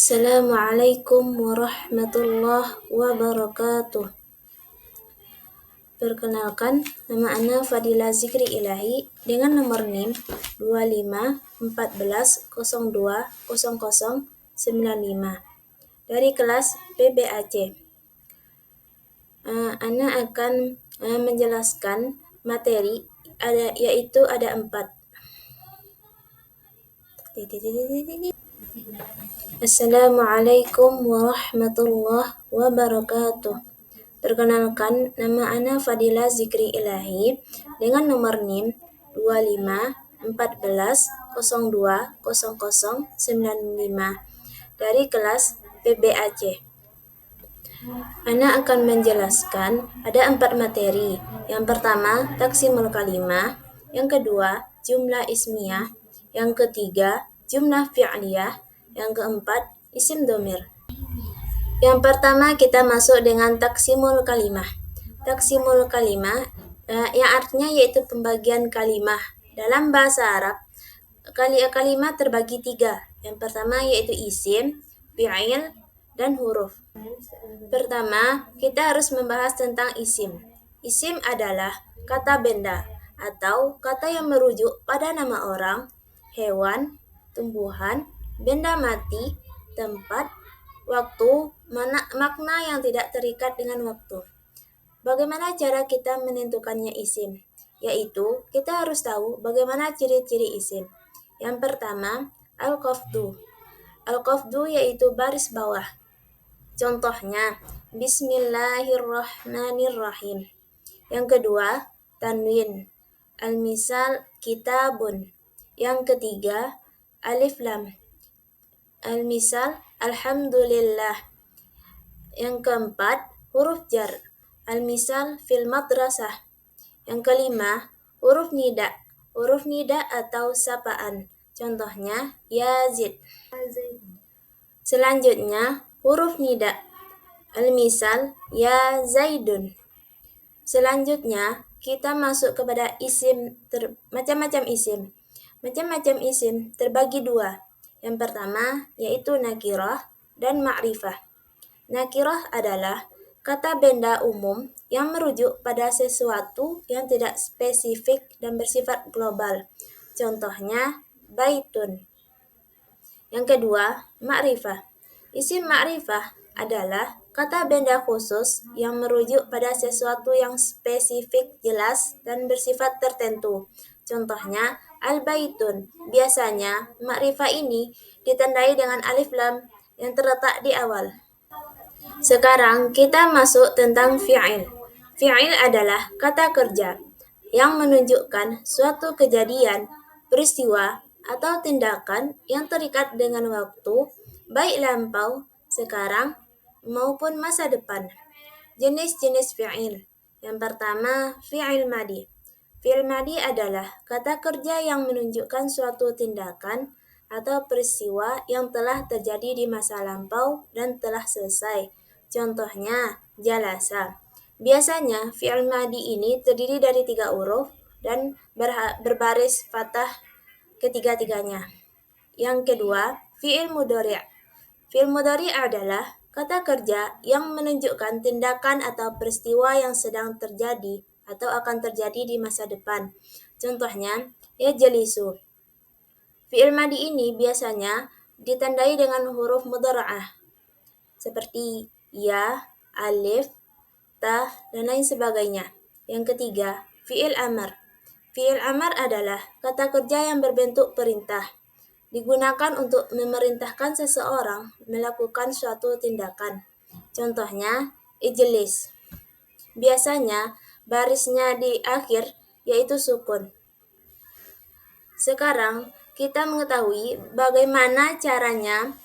Assalamualaikum warahmatullahi wabarakatuh. Perkenalkan, nama Ana Fadila Zikri Ilahi dengan nomor NIM 2514020095 dari kelas PBAC. Ana akan menjelaskan materi yaitu ada 4. Assalamualaikum warahmatullahi wabarakatuh. Perkenalkan, nama Ana Fadila Zikri Ilahi dengan nomor NIM 2514020095 dari kelas PBAC. Ana akan menjelaskan ada 4 materi. Yang pertama, taksimul kalimah. Yang kedua, jumlah ismiyah. Yang ketiga, jumlah fi'liyah. Yang keempat, isim dhamir. Yang pertama kita masuk dengan taksimul kalimah. Taksimul kalimah yang artinya yaitu pembagian kalimah. Dalam bahasa Arab, kalimat terbagi 3. Yang pertama yaitu isim, fi'il, dan huruf. Pertama, kita harus membahas tentang isim. Isim adalah kata benda atau kata yang merujuk pada nama orang, hewan, tumbuhan, benda mati, tempat, waktu, makna yang tidak terikat dengan waktu. Bagaimana cara kita menentukannya isim? Yaitu, kita harus tahu bagaimana ciri-ciri isim. Yang pertama, al-qafdu. Al-qafdu yaitu baris bawah. Contohnya, Bismillahirrahmanirrahim. Yang kedua, tanwin. Al-misal kitabun. Yang ketiga, alif lam. Al-misal alhamdulillah. Yang keempat, huruf jar. Al-misal fil madrasah. Yang kelima, huruf nida. Huruf nida atau sapaan. Contohnya, Yazid. Selanjutnya, huruf nida. Al-misal ya Zaidun. Selanjutnya, kita masuk kepada isim, macam-macam isim. Macam-macam isim terbagi 2. Yang pertama yaitu nakirah dan ma'rifah. Nakirah adalah kata benda umum yang merujuk pada sesuatu yang tidak spesifik dan bersifat global. Contohnya, baitun. Yang kedua, ma'rifah. Isim ma'rifah adalah kata benda khusus yang merujuk pada sesuatu yang spesifik, jelas, dan bersifat tertentu. Contohnya, al-baitun. Biasanya, ma'rifah ini ditandai dengan alif lam yang terletak di awal. Sekarang kita masuk tentang fi'il. Fi'il adalah kata kerja yang menunjukkan suatu kejadian, peristiwa, atau tindakan yang terikat dengan waktu, baik lampau, sekarang, maupun masa depan. Jenis-jenis fi'il. Yang pertama, fi'il madi. Fi'il madi adalah kata kerja yang menunjukkan suatu tindakan atau peristiwa yang telah terjadi di masa lampau dan telah selesai. Contohnya, jalasa. Biasanya, fi'il madi ini terdiri dari 3 huruf dan berbaris fathah ketiga-tiganya. Yang kedua, fi'il mudhari'. Fi'il mudhari' adalah kata kerja yang menunjukkan tindakan atau peristiwa yang sedang terjadi atau akan terjadi di masa depan. Contohnya, yajlisu. Fi'il madi ini biasanya ditandai dengan huruf mudhara'ah seperti ya, alif, ta, dan lain sebagainya. Yang ketiga, fi'il amar. Fi'il amar adalah kata kerja yang berbentuk perintah. Digunakan untuk memerintahkan seseorang melakukan suatu tindakan. Contohnya, ijlis. Biasanya, barisnya di akhir yaitu sukun. Sekarang, kita mengetahui bagaimana caranya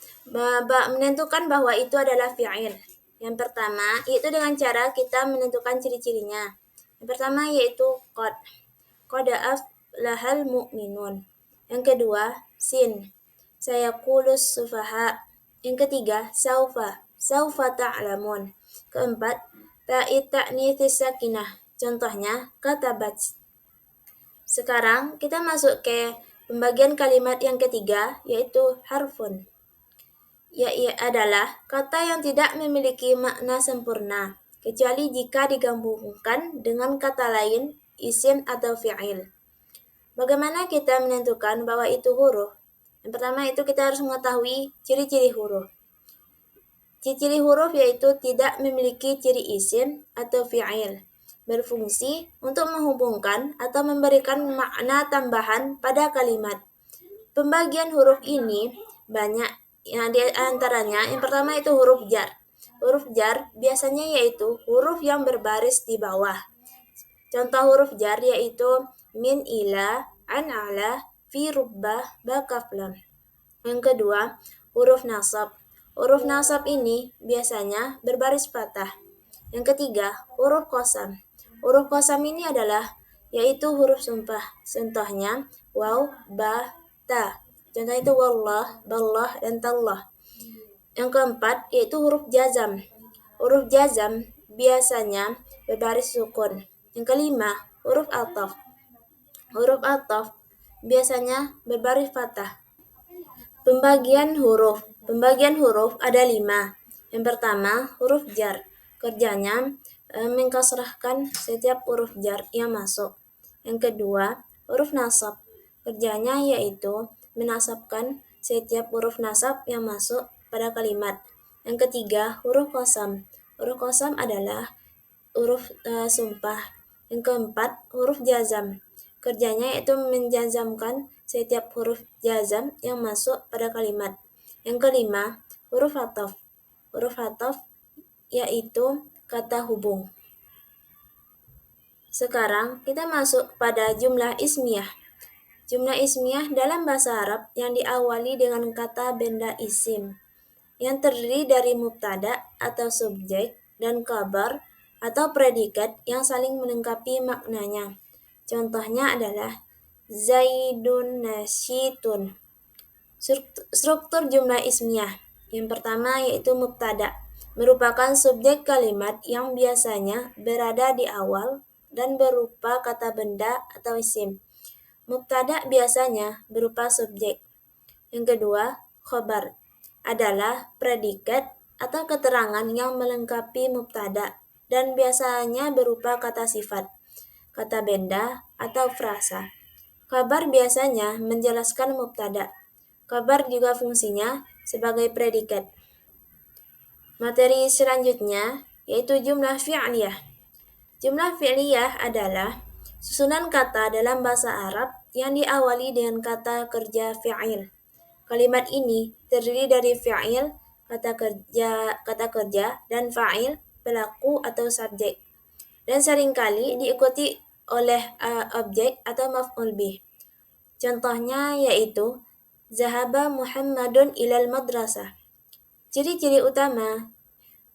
menentukan bahwa itu adalah fi'il. Yang pertama, yaitu dengan cara kita menentukan ciri-cirinya. Yang pertama yaitu qad. Qad aflahal mu'minun. Yang kedua, sin. Sayaqulus sufaha. Yang ketiga, saufa. Saufa ta'lamun. Keempat, ta'id ta'nitsis sakinah. Contohnya, katabat. Sekarang kita masuk ke pembagian kalimat yang ketiga, yaitu harfun. adalah kata yang tidak memiliki makna sempurna, kecuali jika digabungkan dengan kata lain, isim atau fi'il. Bagaimana kita menentukan bahwa itu huruf? Yang pertama itu kita harus mengetahui ciri-ciri huruf. Ciri-ciri huruf yaitu tidak memiliki ciri isim atau fi'il, berfungsi untuk menghubungkan atau memberikan makna tambahan pada kalimat. Pembagian huruf ini banyak, yang di antaranya yang pertama itu huruf jar. Huruf jar biasanya yaitu huruf yang berbaris di bawah. Contoh huruf jar yaitu min ila, an ala, fi rubbah, ba kaf lam. Yang kedua, huruf nasab. Huruf nasab ini biasanya berbaris patah. Yang ketiga, huruf qasam. Huruf qasam ini adalah yaitu huruf sumpah. Contohnya waw, ba, ta. Contohnya itu wallah, ballah, dan tallah. Yang keempat yaitu huruf jazam. Huruf jazam biasanya berbaris sukun. Yang kelima, huruf ataf. Huruf ataf biasanya berbaris fathah. Pembagian huruf. Pembagian huruf ada 5. Yang pertama, huruf jar. Kerjanya mengkasrahkan setiap huruf jar yang masuk. Yang kedua, huruf nasab. Kerjanya yaitu menasabkan setiap huruf nasab yang masuk pada kalimat. Yang ketiga, huruf qasam. Huruf qasam adalah huruf sumpah. Yang keempat, huruf jazam. Kerjanya yaitu menjazamkan setiap huruf jazam yang masuk pada kalimat. Yang kelima, huruf ataf. Huruf ataf yaitu kata hubung. Sekarang kita masuk pada jumlah ismiyah. Jumlah ismiyah dalam bahasa Arab yang diawali dengan kata benda isim, yang terdiri dari mubtada atau subjek dan kabar atau predikat yang saling melengkapi maknanya. Contohnya adalah Zaidun nasyitun. Struktur jumlah ismiyah. Yang pertama yaitu mubtada, merupakan subjek kalimat yang biasanya berada di awal dan berupa kata benda atau isim. Mubtada biasanya berupa subjek. Yang kedua, khobar adalah predikat atau keterangan yang melengkapi mubtada dan biasanya berupa kata sifat, kata benda, atau frasa. Kabar biasanya menjelaskan mubtada. Kabar juga fungsinya sebagai predikat. Materi selanjutnya yaitu jumlah fi'liyah. Jumlah fi'liyah adalah susunan kata dalam bahasa Arab yang diawali dengan kata kerja fi'il. Kalimat ini terdiri dari fi'il, kata kerja, dan fa'il, pelaku atau subjek, dan seringkali diikuti oleh objek atau maf'ul bih. Contohnya yaitu Zahaba Muhammadun ilal madrasah. Ciri-ciri utama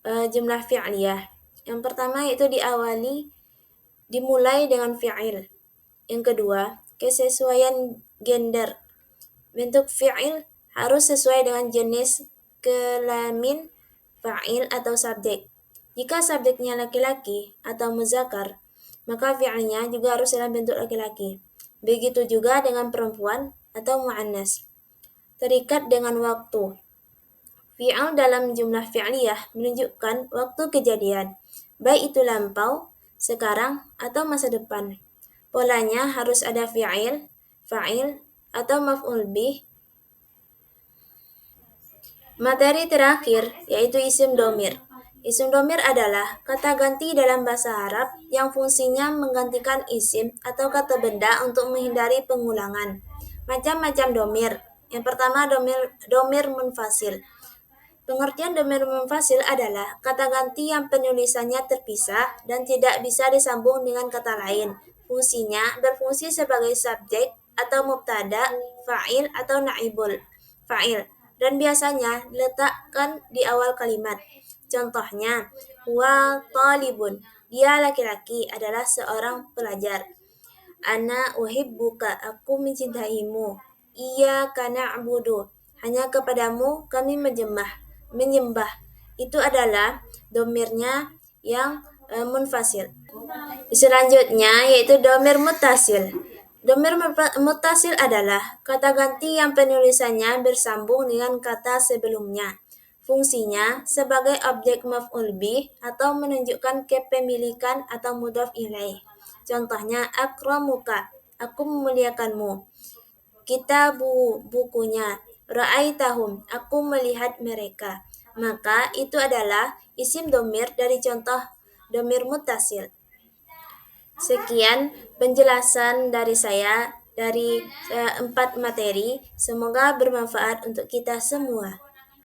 jumlah fi'liyah. Yang pertama yaitu dimulai dengan fi'il. Yang kedua, kesesuaian gender. Bentuk fi'il harus sesuai dengan jenis kelamin fa'il atau subjek. Jika subjeknya laki-laki atau muzakkar, maka fi'ilnya juga harus dalam bentuk laki-laki. Begitu juga dengan perempuan atau mu'annas. Terikat dengan waktu. Fi'il dalam jumlah fi'liyah menunjukkan waktu kejadian, baik itu lampau, sekarang, atau masa depan. Polanya harus ada fi'il, fa'il, atau maf'ul bih. Materi terakhir yaitu isim domir. Isim domir adalah kata ganti dalam bahasa Arab yang fungsinya menggantikan isim atau kata benda untuk menghindari pengulangan. Macam-macam domir. Yang pertama domir munfasil. Pengertian domir munfasil adalah kata ganti yang penulisannya terpisah dan tidak bisa disambung dengan kata lain. Fungsinya berfungsi sebagai subjek atau mubtada, fa'il atau naibul fa'il, dan biasanya diletakkan di awal kalimat. Contohnya, huwa talibun, dia laki-laki adalah seorang pelajar. Ana uhibbuka, aku mencintaimu. Iyyaka na'budu, hanya kepadamu kami menyembah. Itu adalah domirnya yang munfasil. Selanjutnya yaitu domir muttasil. Domir muttasil adalah kata ganti yang penulisannya bersambung dengan kata sebelumnya. Fungsinya sebagai objek maf'ul bih atau menunjukkan kepemilikan atau mudhof ilaih. Contohnya akramuka, aku memuliakanmu. Kitabu, bukunya. Ra'aitahum, aku melihat mereka. Maka itu adalah isim domir dari contoh domir muttasil. Sekian penjelasan dari saya dari 4 materi. Semoga bermanfaat untuk kita semua.